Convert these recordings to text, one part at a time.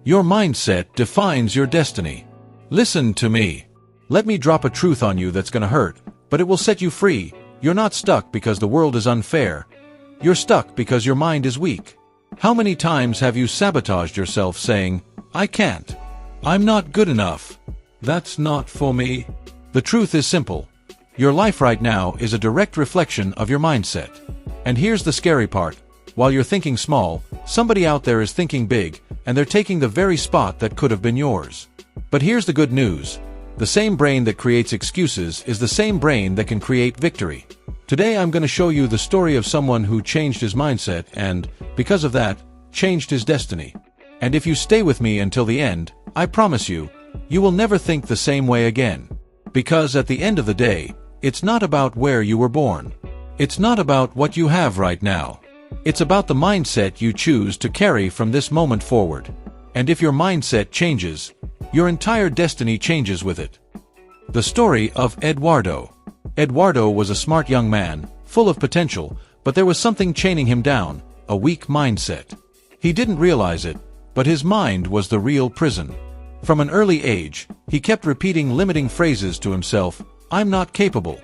Your mindset defines your destiny. Listen to me. Let me drop a truth on you that's gonna hurt, but it will set you free. You're not stuck because the world is unfair. You're stuck because your mind is weak. How many times have you sabotaged yourself saying, "I can't. I'm not good enough. That's not for me"? The truth is simple. Your life right now is a direct reflection of your mindset. And here's the scary part. While you're thinking small, somebody out there is thinking big, and they're taking the very spot that could have been yours. But here's the good news. The same brain that creates excuses is the same brain that can create victory. Today I'm going to show you the story of someone who changed his mindset and, because of that, changed his destiny. And if you stay with me until the end, I promise you, you will never think the same way again. Because at the end of the day, it's not about where you were born. It's not about what you have right now. It's about the mindset you choose to carry from this moment forward. And if your mindset changes, your entire destiny changes with it. The story of Eduardo. Eduardo was a smart young man, full of potential, but there was something chaining him down, a weak mindset. He didn't realize it, but his mind was the real prison. From an early age, he kept repeating limiting phrases to himself. "I'm not capable.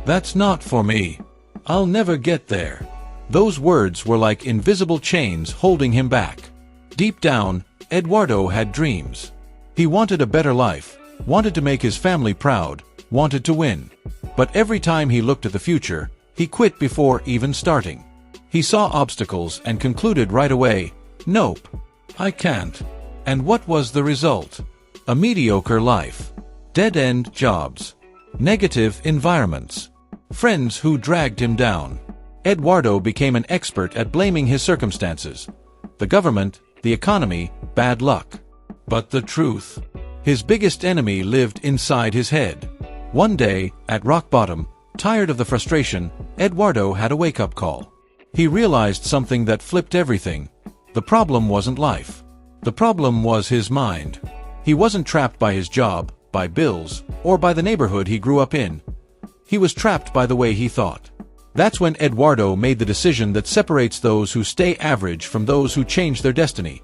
That's not for me. I'll never get there." Those words were like invisible chains holding him back. Deep down, Eduardo had dreams. He wanted a better life, wanted to make his family proud, wanted to win. But every time he looked at the future, he quit before even starting. He saw obstacles and concluded right away, "Nope, I can't." And what was the result? A mediocre life. Dead-end jobs. Negative environments. Friends who dragged him down. Eduardo became an expert at blaming his circumstances. The government, the economy, bad luck. But the truth? His biggest enemy lived inside his head. One day, at rock bottom, tired of the frustration, Eduardo had a wake-up call. He realized something that flipped everything. The problem wasn't life. The problem was his mind. He wasn't trapped by his job, by bills, or by the neighborhood he grew up in. He was trapped by the way he thought. That's when Eduardo made the decision that separates those who stay average from those who change their destiny.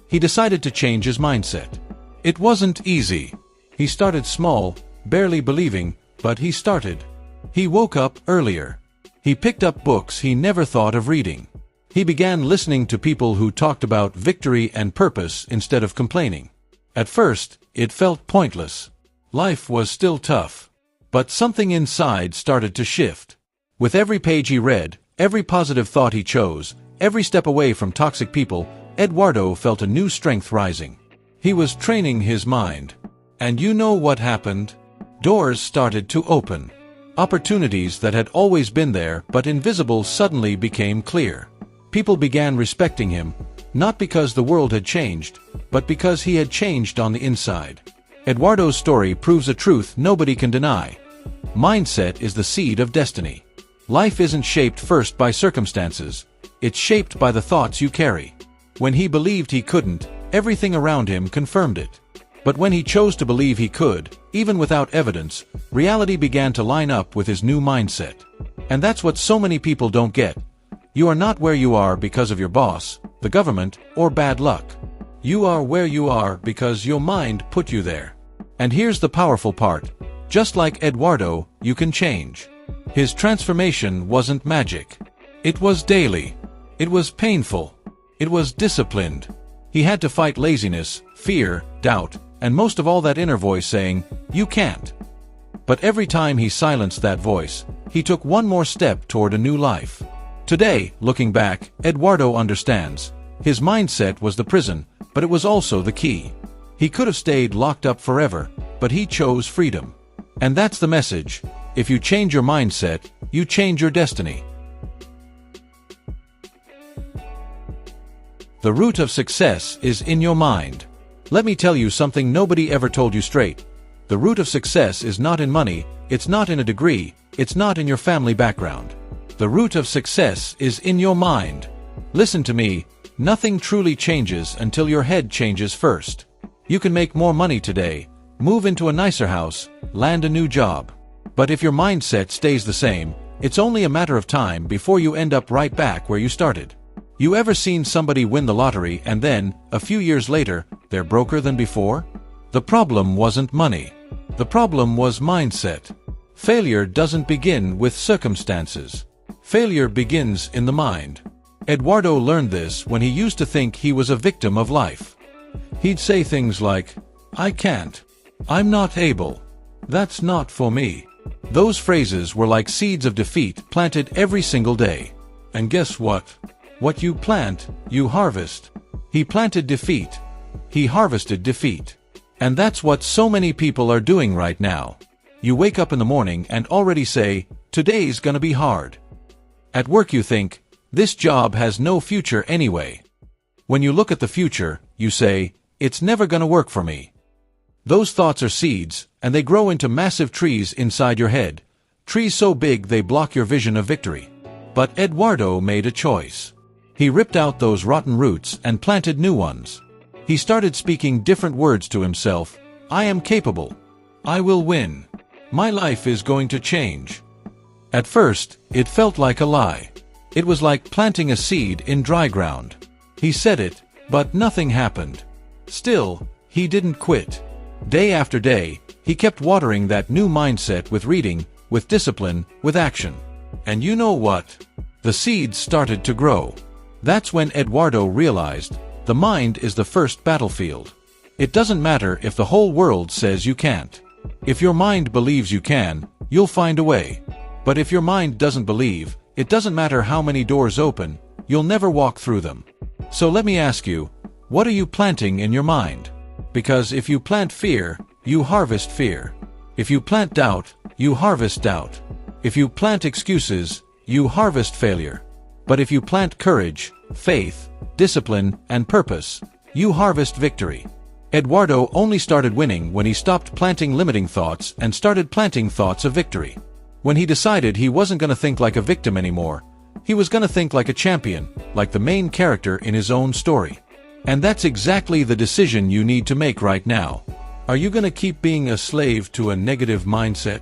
He decided to change his mindset. It wasn't easy. He started small, barely believing, but he started. He woke up earlier. He picked up books he never thought of reading. He began listening to people who talked about victory and purpose instead of complaining. At first, it felt pointless. Life was still tough. But something inside started to shift. With every page he read, every positive thought he chose, every step away from toxic people, Eduardo felt a new strength rising. He was training his mind. And you know what happened? Doors started to open. Opportunities that had always been there but invisible suddenly became clear. People began respecting him, not because the world had changed, but because he had changed on the inside. Eduardo's story proves a truth nobody can deny. Mindset is the seed of destiny. Life isn't shaped first by circumstances. It's shaped by the thoughts you carry. When he believed he couldn't, everything around him confirmed it. But when he chose to believe he could, even without evidence, reality began to line up with his new mindset. And that's what so many people don't get. You are not where you are because of your boss, the government, or bad luck. You are where you are because your mind put you there. And here's the powerful part. Just like Eduardo, you can change. His transformation wasn't magic. It was daily. It was painful. It was disciplined. He had to fight laziness, fear, doubt, and most of all that inner voice saying, "You can't." But every time he silenced that voice, he took one more step toward a new life. Today, looking back, Eduardo understands. His mindset was the prison, but it was also the key. He could have stayed locked up forever, but he chose freedom. And that's the message. If you change your mindset, you change your destiny. The root of success is in your mind. Let me tell you something nobody ever told you straight. The root of success is not in money, it's not in a degree, it's not in your family background. The root of success is in your mind. Listen to me, nothing truly changes until your head changes first. You can make more money today, move into a nicer house, land a new job. But if your mindset stays the same, it's only a matter of time before you end up right back where you started. You ever seen somebody win the lottery and then, a few years later, they're broker than before? The problem wasn't money. The problem was mindset. Failure doesn't begin with circumstances. Failure begins in the mind. Eduardo learned this when he used to think he was a victim of life. He'd say things like, "I can't. I'm not able. That's not for me." Those phrases were like seeds of defeat planted every single day. And guess what? What you plant, you harvest. He planted defeat. He harvested defeat. And that's what so many people are doing right now. You wake up in the morning and already say, "Today's gonna be hard." At work you think, "This job has no future anyway." When you look at the future, you say, "It's never gonna work for me." Those thoughts are seeds, and they grow into massive trees inside your head. Trees so big they block your vision of victory. But Eduardo made a choice. He ripped out those rotten roots and planted new ones. He started speaking different words to himself. "I am capable. I will win. My life is going to change." At first, it felt like a lie. It was like planting a seed in dry ground. He said it, but nothing happened. Still, he didn't quit. Day after day, he kept watering that new mindset with reading, with discipline, with action. And you know what? The seeds started to grow. That's when Eduardo realized, the mind is the first battlefield. It doesn't matter if the whole world says you can't. If your mind believes you can, you'll find a way. But if your mind doesn't believe, it doesn't matter how many doors open, you'll never walk through them. So let me ask you, what are you planting in your mind? Because if you plant fear, you harvest fear. If you plant doubt, you harvest doubt. If you plant excuses, you harvest failure. But if you plant courage, faith, discipline, and purpose, you harvest victory. Eduardo only started winning when he stopped planting limiting thoughts and started planting thoughts of victory. When he decided he wasn't going to think like a victim anymore, he was going to think like a champion, like the main character in his own story. And that's exactly the decision you need to make right now. Are you going to keep being a slave to a negative mindset?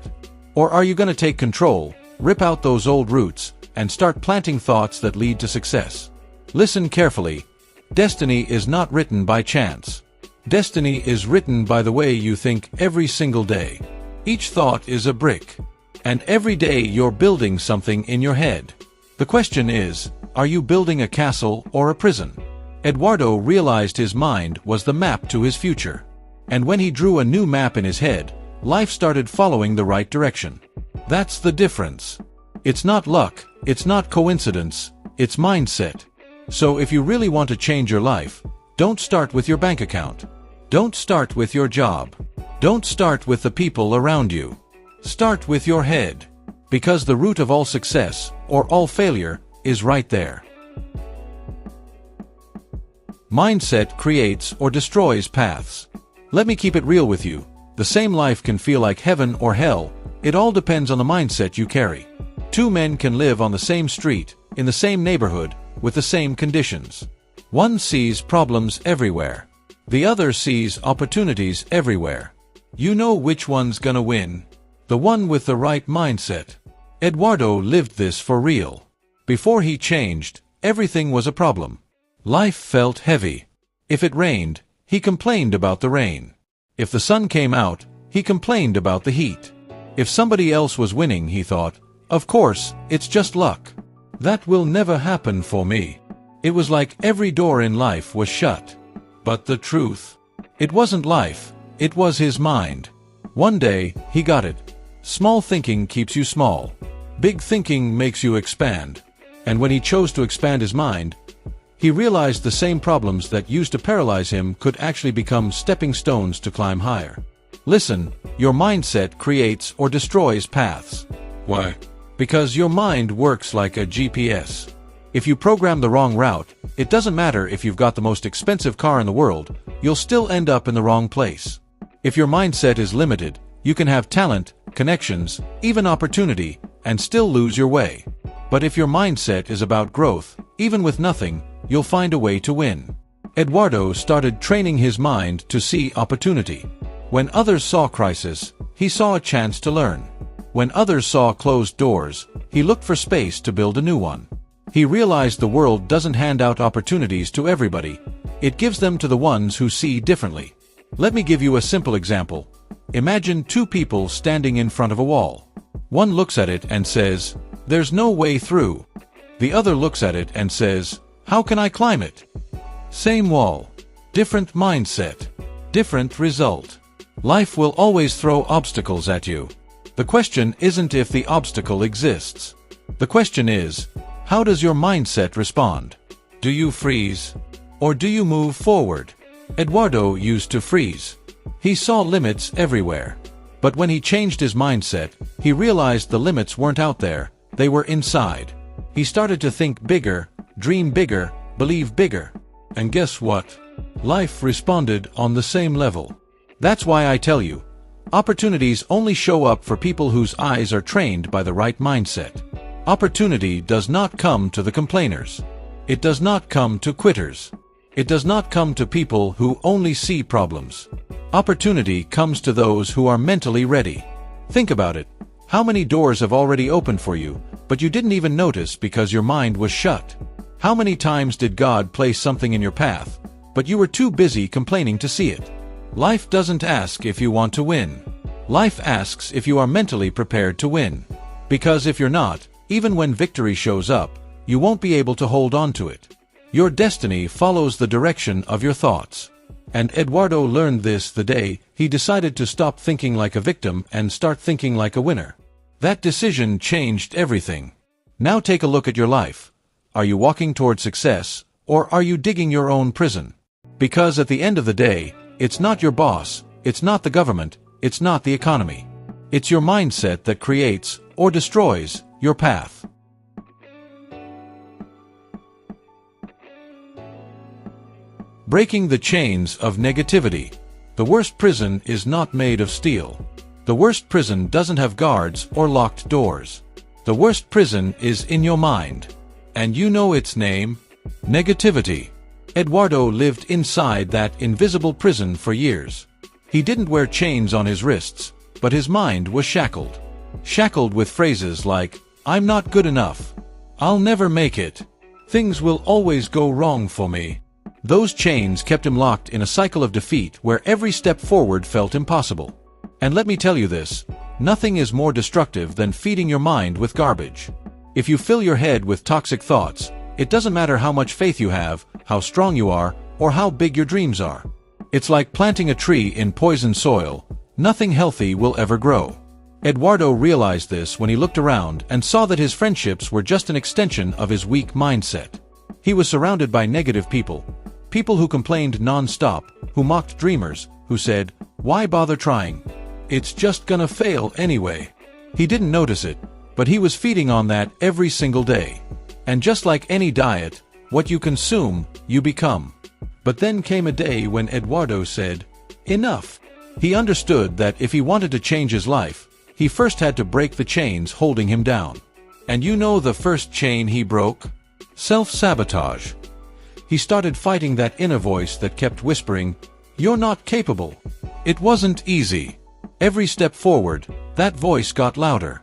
Or are you going to take control, rip out those old roots, and start planting thoughts that lead to success? Listen carefully. Destiny is not written by chance. Destiny is written by the way you think every single day. Each thought is a brick. And every day you're building something in your head. The question is, are you building a castle or a prison? Eduardo realized his mind was the map to his future. And when he drew a new map in his head, life started following the right direction. That's the difference. It's not luck, it's not coincidence, it's mindset. So if you really want to change your life, don't start with your bank account. Don't start with your job. Don't start with the people around you. Start with your head. Because the root of all success, or all failure, is right there. Mindset creates or destroys paths. Let me keep it real with you. The same life can feel like heaven or hell. It all depends on the mindset you carry. Two men can live on the same street, in the same neighborhood, with the same conditions. One sees problems everywhere. The other sees opportunities everywhere. You know which one's gonna win? The one with the right mindset. Eduardo lived this for real. Before he changed, everything was a problem. Life felt heavy. If it rained, he complained about the rain. If the sun came out, he complained about the heat. If somebody else was winning, he thought, "Of course, it's just luck. That will never happen for me." It was like every door in life was shut. But the truth, it wasn't life, it was his mind. One day, he got it. Small thinking keeps you small. Big thinking makes you expand. And when he chose to expand his mind, he realized the same problems that used to paralyze him could actually become stepping stones to climb higher. Listen, your mindset creates or destroys paths. Why? Because your mind works like a GPS. If you program the wrong route, it doesn't matter if you've got the most expensive car in the world, you'll still end up in the wrong place. If your mindset is limited, you can have talent, connections, even opportunity, and still lose your way. But if your mindset is about growth, even with nothing, you'll find a way to win. Eduardo started training his mind to see opportunity. When others saw crisis, he saw a chance to learn. When others saw closed doors, he looked for space to build a new one. He realized the world doesn't hand out opportunities to everybody. It gives them to the ones who see differently. Let me give you a simple example. Imagine two people standing in front of a wall. One looks at it and says, "There's no way through." The other looks at it and says, "How can I climb it?" Same wall. Different mindset. Different result. Life will always throw obstacles at you. The question isn't if the obstacle exists. The question is, how does your mindset respond? Do you freeze? Or do you move forward? Eduardo used to freeze. He saw limits everywhere. But when he changed his mindset, he realized the limits weren't out there, they were inside. He started to think bigger, dream bigger, believe bigger. And guess what? Life responded on the same level. That's why I tell you, opportunities only show up for people whose eyes are trained by the right mindset. Opportunity does not come to the complainers. It does not come to quitters. It does not come to people who only see problems. Opportunity comes to those who are mentally ready. Think about it. How many doors have already opened for you, but you didn't even notice because your mind was shut? How many times did God place something in your path, but you were too busy complaining to see it? Life doesn't ask if you want to win. Life asks if you are mentally prepared to win. Because if you're not, even when victory shows up, you won't be able to hold on to it. Your destiny follows the direction of your thoughts. And Eduardo learned this the day he decided to stop thinking like a victim and start thinking like a winner. That decision changed everything. Now take a look at your life. Are you walking toward success, or are you digging your own prison? Because at the end of the day, it's not your boss, it's not the government, it's not the economy. It's your mindset that creates, or destroys, your path. Breaking the chains of negativity. The worst prison is not made of steel. The worst prison doesn't have guards or locked doors. The worst prison is in your mind. And you know its name? Negativity. Eduardo lived inside that invisible prison for years. He didn't wear chains on his wrists, but his mind was shackled. Shackled with phrases like, "I'm not good enough. I'll never make it. Things will always go wrong for me." Those chains kept him locked in a cycle of defeat where every step forward felt impossible. And let me tell you this, nothing is more destructive than feeding your mind with garbage. If you fill your head with toxic thoughts, it doesn't matter how much faith you have, how strong you are, or how big your dreams are. It's like planting a tree in poisoned soil. Nothing healthy will ever grow. Eduardo realized this when he looked around and saw that his friendships were just an extension of his weak mindset. He was surrounded by negative people. People who complained non-stop, who mocked dreamers, who said, "Why bother trying? It's just gonna fail anyway." He didn't notice it, but he was feeding on that every single day. And just like any diet, what you consume, you become. But then came a day when Eduardo said, "Enough." He understood that if he wanted to change his life, he first had to break the chains holding him down. And you know the first chain he broke? Self-sabotage. He started fighting that inner voice that kept whispering, "You're not capable." It wasn't easy. Every step forward, that voice got louder.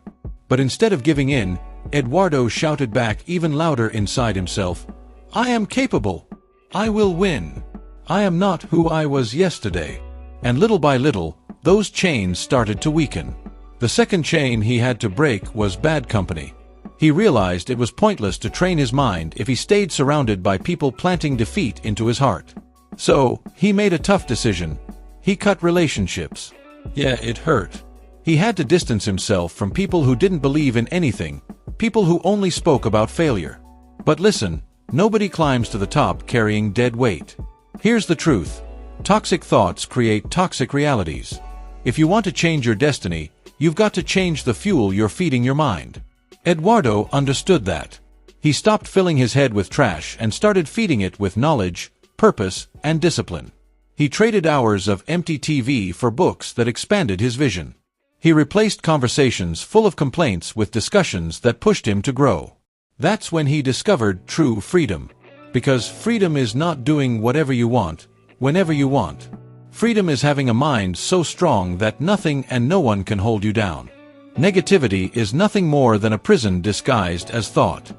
But instead of giving in, Eduardo shouted back even louder inside himself, "I am capable. I will win. I am not who I was yesterday." And little by little, those chains started to weaken. The second chain he had to break was bad company. He realized it was pointless to train his mind if he stayed surrounded by people planting defeat into his heart. So, he made a tough decision. He cut relationships. Yeah, it hurt. He had to distance himself from people who didn't believe in anything, people who only spoke about failure. But listen, nobody climbs to the top carrying dead weight. Here's the truth. Toxic thoughts create toxic realities. If you want to change your destiny, you've got to change the fuel you're feeding your mind. Eduardo understood that. He stopped filling his head with trash and started feeding it with knowledge, purpose, and discipline. He traded hours of empty TV for books that expanded his vision. He replaced conversations full of complaints with discussions that pushed him to grow. That's when he discovered true freedom. Because freedom is not doing whatever you want, whenever you want. Freedom is having a mind so strong that nothing and no one can hold you down. Negativity is nothing more than a prison disguised as thought.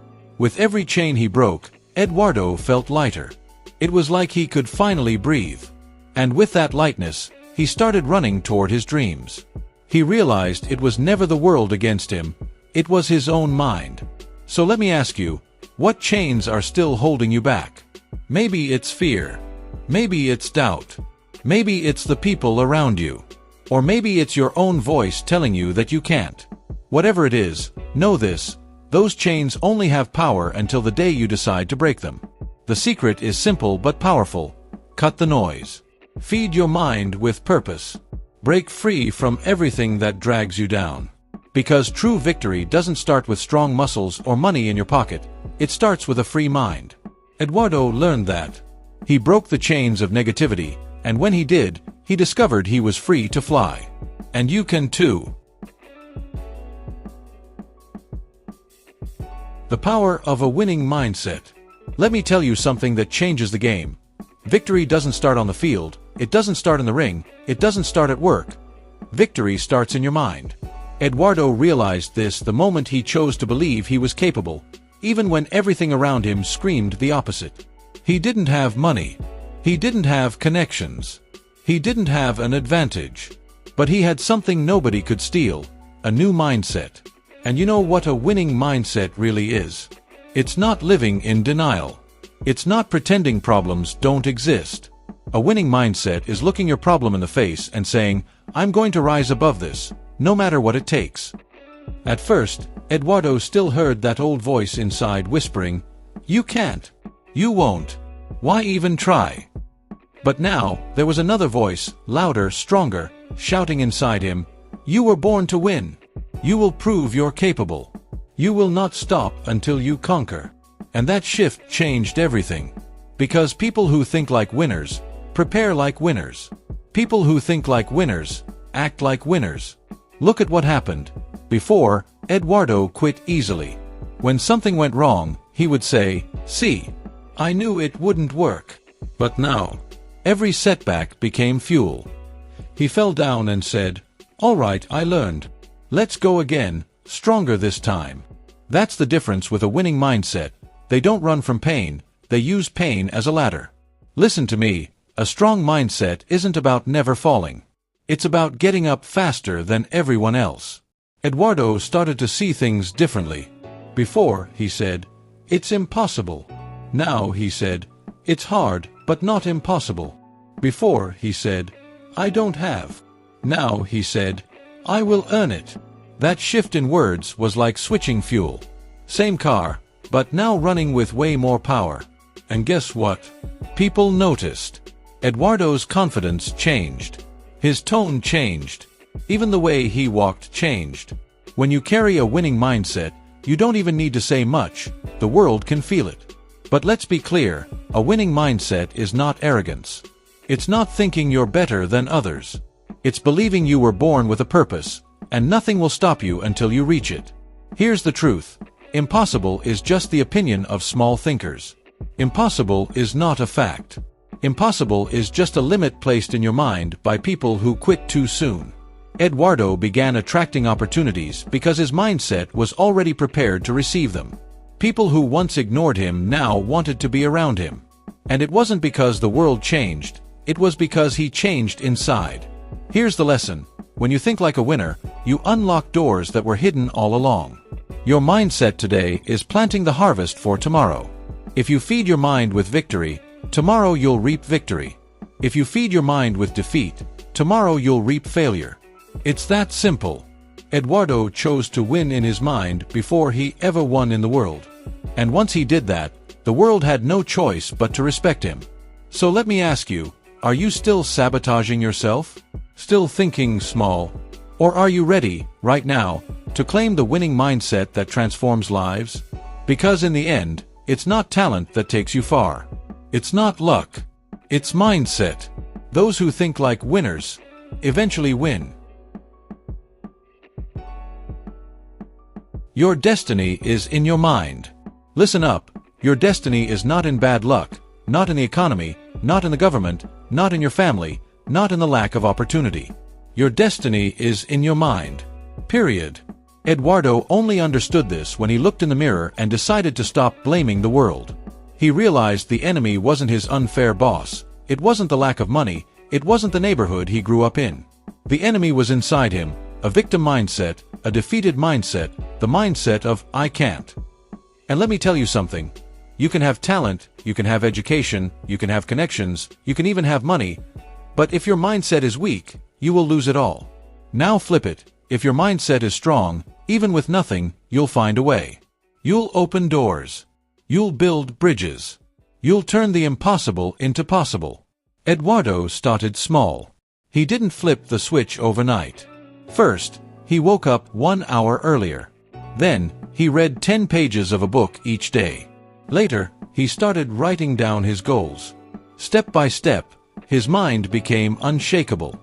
With every chain he broke, Eduardo felt lighter. It was like he could finally breathe. And with that lightness, he started running toward his dreams. He realized it was never the world against him, it was his own mind. So let me ask you, what chains are still holding you back? Maybe it's fear. Maybe it's doubt. Maybe it's the people around you. Or maybe it's your own voice telling you that you can't. Whatever it is, know this, those chains only have power until the day you decide to break them. The secret is simple but powerful. Cut the noise. Feed your mind with purpose. Break free from everything that drags you down. Because true victory doesn't start with strong muscles or money in your pocket, it starts with a free mind. Eduardo learned that. He broke the chains of negativity, and when he did, he discovered he was free to fly. And you can too. The power of a winning mindset. Let me tell you something that changes the game. Victory doesn't start on the field, it doesn't start in the ring, it doesn't start at work. Victory starts in your mind. Eduardo realized this the moment he chose to believe he was capable, even when everything around him screamed the opposite. He didn't have money. He didn't have connections. He didn't have an advantage. But he had something nobody could steal, a new mindset. And you know what a winning mindset really is? It's not living in denial. It's not pretending problems don't exist. A winning mindset is looking your problem in the face and saying, I'm going to rise above this, no matter what it takes. At first, Eduardo still heard that old voice inside whispering, you can't. You won't. Why even try? But now, there was another voice, louder, stronger, shouting inside him, you were born to win. You will prove you're capable. You will not stop until you conquer. And that shift changed everything. Because people who think like winners, prepare like winners. People who think like winners, act like winners. Look at what happened. Before, Eduardo quit easily. When something went wrong, he would say, see, I knew it wouldn't work. But now, every setback became fuel. He fell down and said, all right, I learned. Let's go again, stronger this time. That's the difference with a winning mindset. They don't run from pain, they use pain as a ladder. Listen to me, a strong mindset isn't about never falling. It's about getting up faster than everyone else. Eduardo started to see things differently. Before, he said, it's impossible. Now, he said, it's hard, but not impossible. Before, he said, I don't have. Now, he said, I will earn it. That shift in words was like switching fuel. Same car, but now running with way more power. And guess what? People noticed. Eduardo's confidence changed. His tone changed. Even the way he walked changed. When you carry a winning mindset, you don't even need to say much. The world can feel it. But let's be clear, a winning mindset is not arrogance. It's not thinking you're better than others. It's believing you were born with a purpose, and nothing will stop you until you reach it. Here's the truth. Impossible is just the opinion of small thinkers. Impossible is not a fact. Impossible is just a limit placed in your mind by people who quit too soon. Eduardo began attracting opportunities because his mindset was already prepared to receive them. People who once ignored him now wanted to be around him. And it wasn't because the world changed, it was because he changed inside. Here's the lesson. When you think like a winner, you unlock doors that were hidden all along. Your mindset today is planting the harvest for tomorrow. If you feed your mind with victory, tomorrow you'll reap victory. If you feed your mind with defeat, tomorrow you'll reap failure. It's that simple. Eduardo chose to win in his mind before he ever won in the world. And once he did that, the world had no choice but to respect him. So let me ask you, are you still sabotaging yourself? Still thinking small? Or are you ready, right now, to claim the winning mindset that transforms lives? Because in the end, it's not talent that takes you far. It's not luck. It's mindset. Those who think like winners eventually win. Your destiny is in your mind. Listen up. Your destiny is not in bad luck, not in the economy, not in the government, not in your family, not in the lack of opportunity. Your destiny is in your mind. Period. Eduardo only understood this when he looked in the mirror and decided to stop blaming the world. He realized the enemy wasn't his unfair boss, it wasn't the lack of money, it wasn't the neighborhood he grew up in. The enemy was inside him, a victim mindset, a defeated mindset, the mindset of, I can't. And let me tell you something. You can have talent, you can have education, you can have connections, you can even have money, but if your mindset is weak, you will lose it all. Now flip it. If your mindset is strong, even with nothing, you'll find a way. You'll open doors. You'll build bridges. You'll turn the impossible into possible. Eduardo started small. He didn't flip the switch overnight. First, he woke up 1 hour earlier. Then, he read 10 pages of a book each day. Later, he started writing down his goals. Step by step, his mind became unshakable.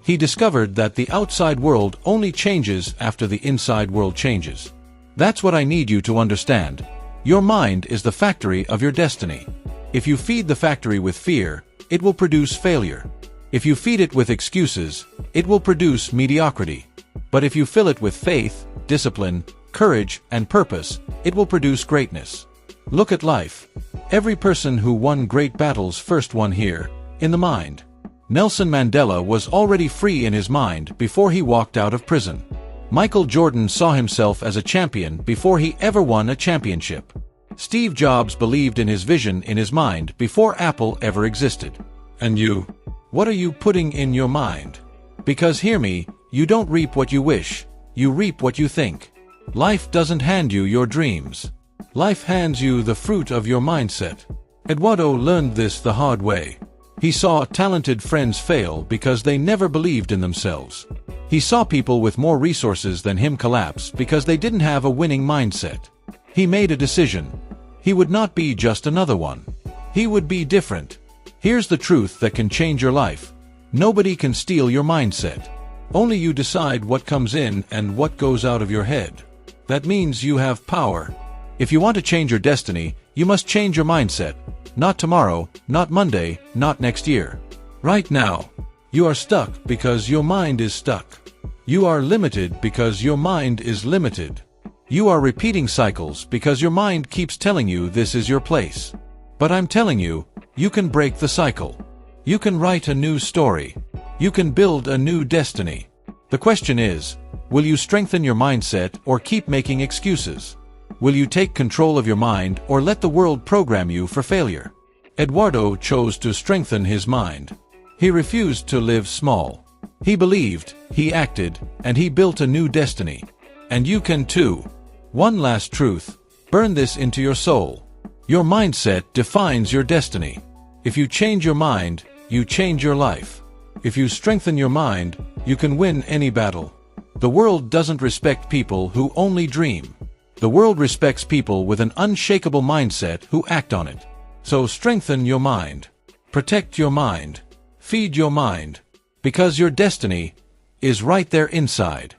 He discovered that the outside world only changes after the inside world changes. That's what I need you to understand. Your mind is the factory of your destiny. If you feed the factory with fear, it will produce failure. If you feed it with excuses, it will produce mediocrity. But if you fill it with faith, discipline, courage, and purpose, it will produce greatness. Look at life. Every person who won great battles first won here, in the mind. Nelson Mandela was already free in his mind before he walked out of prison. Michael Jordan saw himself as a champion before he ever won a championship. Steve Jobs believed in his vision in his mind before Apple ever existed. And you? What are you putting in your mind? Because hear me, you don't reap what you wish, you reap what you think. Life doesn't hand you your dreams. Life hands you the fruit of your mindset. Eduardo learned this the hard way. He saw talented friends fail because they never believed in themselves. He saw people with more resources than him collapse because they didn't have a winning mindset. He made a decision. He would not be just another one. He would be different. Here's the truth that can change your life. Nobody can steal your mindset. Only you decide what comes in and what goes out of your head. That means you have power. If you want to change your destiny, you must change your mindset. Not tomorrow, not Monday, not next year. Right now. You are stuck because your mind is stuck. You are limited because your mind is limited. You are repeating cycles because your mind keeps telling you this is your place. But I'm telling you, you can break the cycle. You can write a new story. You can build a new destiny. The question is, will you strengthen your mindset or keep making excuses? Will you take control of your mind or let the world program you for failure? Eduardo chose to strengthen his mind. He refused to live small. He believed, he acted, and he built a new destiny. And you can too. One last truth. Burn this into your soul. Your mindset defines your destiny. If you change your mind, you change your life. If you strengthen your mind, you can win any battle. The world doesn't respect people who only dream. The world respects people with an unshakable mindset who act on it. So strengthen your mind. Protect your mind. Feed your mind. Because your destiny is right there inside.